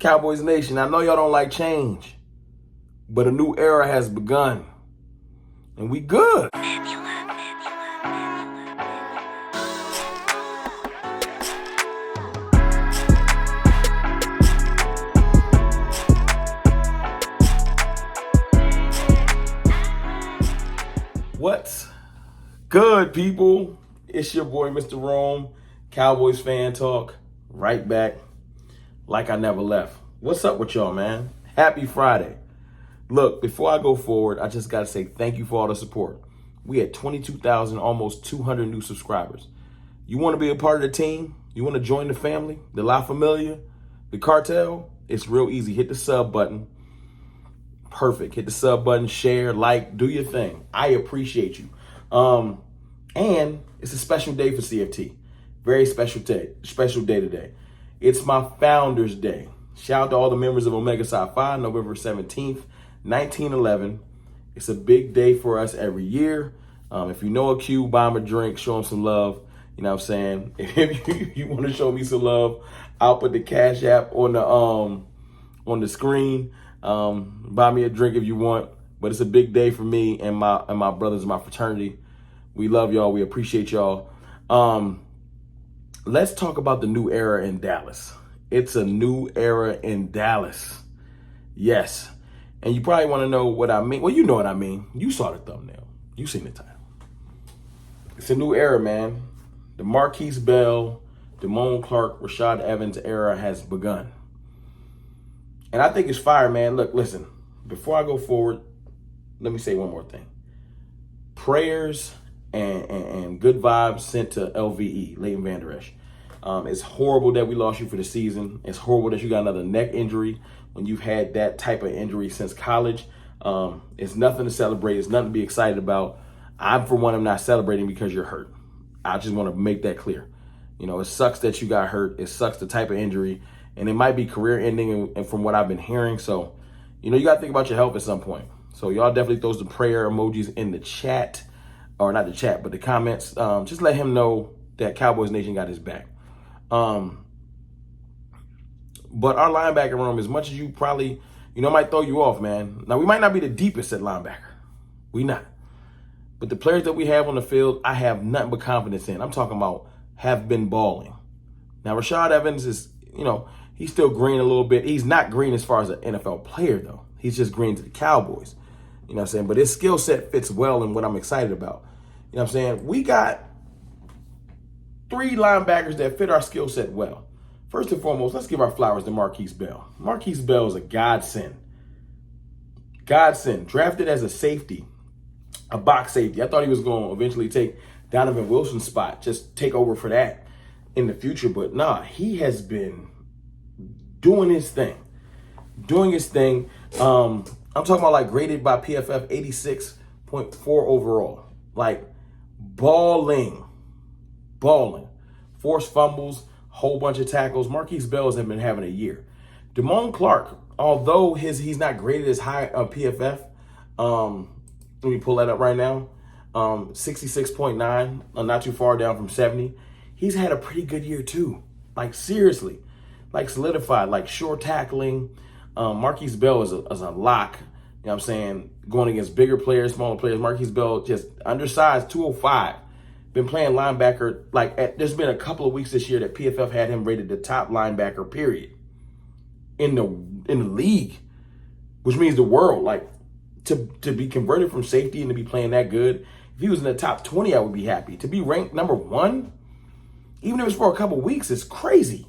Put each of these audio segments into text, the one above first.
Cowboys Nation, I know y'all don't like change, but a new era has begun, and we good. What's good, people? It's your boy, Mr. Rome, Cowboys Fan Talk, right back like I never left. What's up with y'all, man? Happy Friday. Look, before I go forward, I just got to say thank you for all the support. We had 22,000, almost 200 new subscribers. You want to be a part of the team? You want to join the family, the La Familia, the cartel? It's real easy. Hit the sub button. Perfect. Hit the sub button, share, like, do your thing. I appreciate you. And it's a special day for CFT. Very special day today. It's my Founders Day. Shout out to all the members of Omega Psi Phi, November 17th, 1911. It's a big day for us every year. If you know a Q, buy him a drink, show him some love. You know what I'm saying? If you want to show me some love, I'll put the Cash App on the screen. Buy me a drink if you want. But it's a big day for me and my brothers in my fraternity. We love y'all. We appreciate y'all. Let's talk about the new era in Dallas. It's a new era in Dallas. Yes. And you probably want to know what I mean. Well, you know what I mean. You saw the thumbnail. You seen the title. It's a new era, man. The Markquese, Damone, Raashad Evans era has begun. And I think it's fire, man. Look, listen. Before I go forward, let me say one more thing. Prayers and good vibes sent to LVE, Leighton Vander Esch. It's horrible that we lost you for the season. It's horrible that you got another neck injury when you've had that type of injury since college. It's nothing to celebrate. It's nothing to be excited about. I'm, for one, am not celebrating because you're hurt. I just want to make that clear. You know, it sucks that you got hurt. It sucks the type of injury. And it might be career ending and from what I've been hearing. So, you know, you got to think about your health at some point. So y'all definitely throw some prayer emojis in the chat. Or not the chat, but the comments. Just let him know that Cowboys Nation got his back. But our linebacker room, as much as you probably, might throw you off, man. Now, we might not be the deepest at linebacker. We not. But the players that we have on the field, I have nothing but confidence in. I'm talking about have been balling. Now, Raashad Evans is, he's still green a little bit. He's not green as far as an NFL player, though. He's just green to the Cowboys. You know what I'm saying? But his skill set fits well in what I'm excited about. You know what I'm saying? We got 3 linebackers that fit our skill set well. First and foremost, let's give our flowers to Markquese. Markquese is a godsend. Godsend. Drafted as a safety, a box safety. I thought he was going to eventually take Donovan Wilson's spot, just take over for that in the future. But nah, he has been doing his thing. I'm talking about like graded by PFF 86.4 overall. Like balling. Forced fumbles, whole bunch of tackles. Markquese has been having a year. Damone Clark, although he's not graded as high on PFF, let me pull that up right now. 66.9, not too far down from 70. He's had a pretty good year too. Like seriously, like solidified, like short tackling. Markquese is a lock. You know what I'm saying? Going against bigger players, smaller players. Markquese just undersized, 205. Been playing linebacker. There's been a couple of weeks this year that PFF had him rated the top linebacker, period, in the league, which means the world. Like, to be converted from safety and to be playing that good, if he was in the top 20, I would be happy. To be ranked number 1, even if it's for a couple of weeks, it's crazy.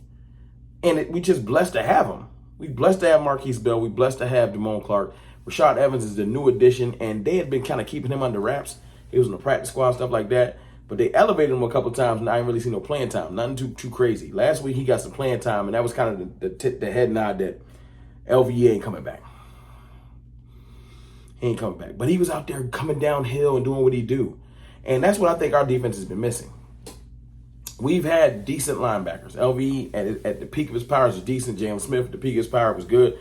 And we just blessed to have him. We blessed to have Markquese. We blessed to have Damone Clark. Raashad Evans is the new addition, and they had been kind of keeping him under wraps. He was in the practice squad, stuff like that. But they elevated him a couple of times, and I ain't really seen no playing time. Nothing too crazy. Last week, he got some playing time, and that was kind of the head nod that LVE ain't coming back. He ain't coming back. But he was out there coming downhill and doing what he do. And that's what I think our defense has been missing. We've had decent linebackers. LVE, at the peak of his powers, was decent. Jalen Smith, at the peak of his power, was good. You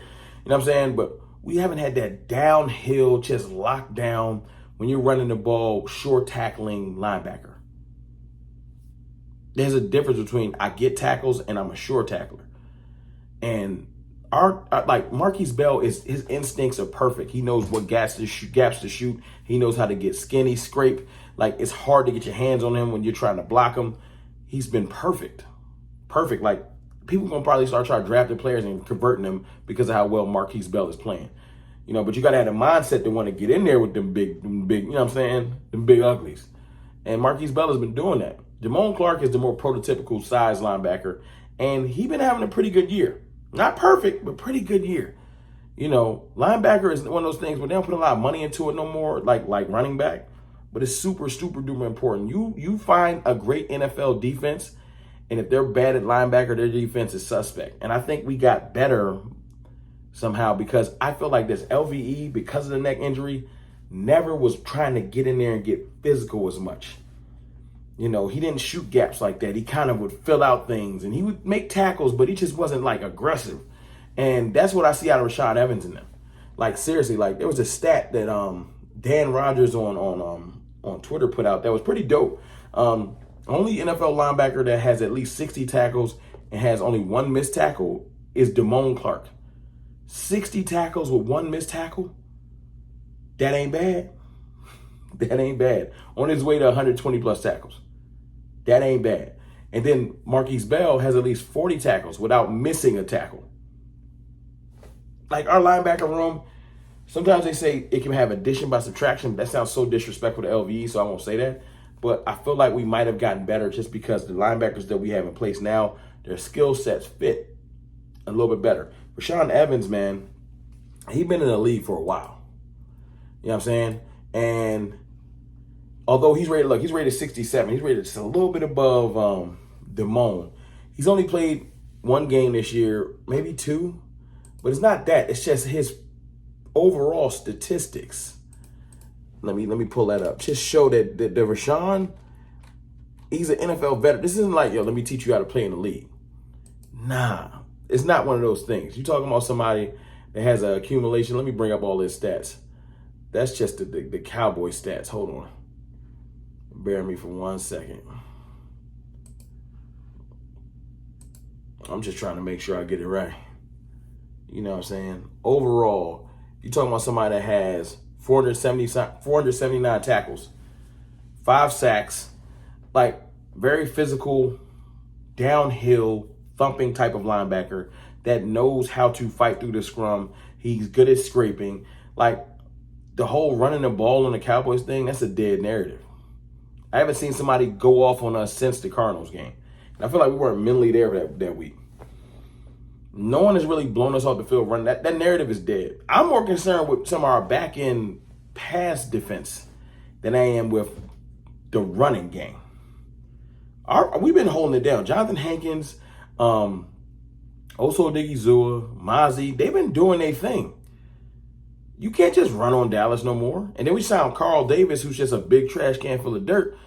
know what I'm saying? But we haven't had that downhill, just locked down, when you're running the ball, short tackling linebacker. There's a difference between I get tackles and I'm a short tackler. And like Markquese Bell his instincts are perfect. He knows what gaps to shoot. He knows how to get skinny, scrape. Like, it's hard to get your hands on him when you're trying to block him. He's been perfect. Perfect. Like, people gonna probably start trying to drafting players and converting them because of how well Markquese Bell is playing. You know, but you gotta have a mindset to want to get in there with them big, you know what I'm saying? Them big uglies. And Markquese Bell has been doing that. Damone Clark is the more prototypical size linebacker, and he's been having a pretty good year. Not perfect, but pretty good year. You know, linebacker is one of those things where they don't put a lot of money into it no more, like running back. But it's super, super duper important. You find a great NFL defense, and if they're bad at linebacker, their defense is suspect. And I think we got better somehow because I feel like this LVE, because of the neck injury, never was trying to get in there and get physical as much. You know, he didn't shoot gaps like that. He kind of would fill out things, and he would make tackles, but he just wasn't, like, aggressive. And that's what I see out of Raashad Evans in them. Like, seriously, like, there was a stat that Dan Rogers on Twitter put out that was pretty dope. Only NFL linebacker that has at least 60 tackles and has only one missed tackle is Damone Clark. 60 tackles with one missed tackle? That ain't bad. That ain't bad. On his way to 120 plus tackles. That ain't bad. And then Markquese Bell has at least 40 tackles without missing a tackle. Like, our linebacker room, sometimes they say it can have addition by subtraction. That sounds so disrespectful to LVE, so I won't say that. But I feel like we might have gotten better just because the linebackers that we have in place now, their skill sets fit a little bit better. Raashad Evans, man, he's been in the league for a while. You know what I'm saying? And although he's rated 67. He's rated just a little bit above Damone. He's only played one game this year, maybe two. But it's not that. It's just his overall statistics. Let me pull that up. Just show that the Raashad, he's an NFL veteran. This isn't like, yo, let me teach you how to play in the league. Nah, it's not one of those things. You're talking about somebody that has an accumulation. Let me bring up all his stats. That's just the Cowboys stats. Hold on. Bear me for 1 second. I'm just trying to make sure I get it right. You know what I'm saying? Overall, you're talking about somebody that has 479 tackles, 5 sacks, like very physical, downhill, thumping type of linebacker that knows how to fight through the scrum. He's good at scraping. Like, the whole running the ball on the Cowboys thing, that's a dead narrative. I haven't seen somebody go off on us since the Cardinals game. And I feel like we weren't mentally there that week. No one has really blown us off the field running. That narrative is dead. I'm more concerned with some of our back-end pass defense than I am with the running game. We've been holding it down. Jonathan Hankins, Oso Odigizua, Mozzie, they've been doing their thing. You can't just run on Dallas no more. And then we signed Carl Davis, who's just a big trash can full of dirt.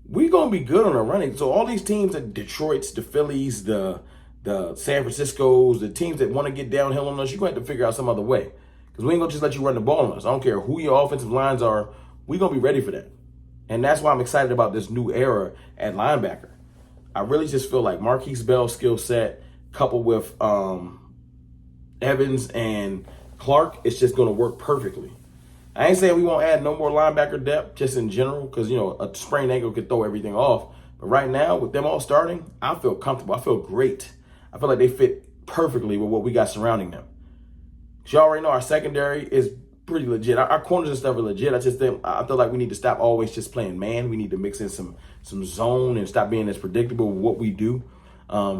We're going to be good on the running. So all these teams, the Detroits, the Phillies, the San Franciscos, the teams that want to get downhill on us, you're going to have to figure out some other way. Because we ain't going to just let you run the ball on us. I don't care who your offensive lines are. We're going to be ready for that. And that's why I'm excited about this new era at linebacker. I really just feel like Markquese Bell's skill set coupled with Evans and Clark, it's just going to work perfectly. I ain't saying we won't add no more linebacker depth just in general because, you know, a sprained ankle could throw everything off. But right now, with them all starting, I feel comfortable. I feel great. I feel like they fit perfectly with what we got surrounding them. Because you already know our secondary is pretty legit. Our corners and stuff are legit. I feel like we need to stop always just playing man. We need to mix in some zone and stop being as predictable with what we do.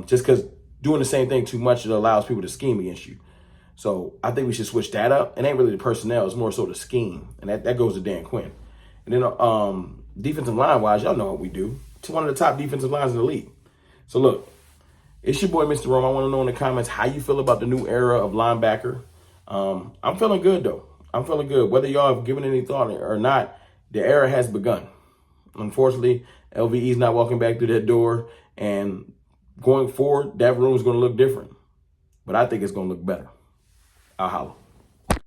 Just because doing the same thing too much, it allows people to scheme against you. So I think we should switch that up. It ain't really the personnel. It's more so the scheme. And that goes to Dan Quinn. And then defensive line-wise, y'all know what we do. It's one of the top defensive lines in the league. So look, it's your boy, Mr. Rome. I want to know in the comments how you feel about the new era of linebacker. I'm feeling good, though. I'm feeling good. Whether y'all have given any thought or not, the era has begun. Unfortunately, LVE's not walking back through that door. And going forward, that room is going to look different. But I think it's going to look better. I'll holla.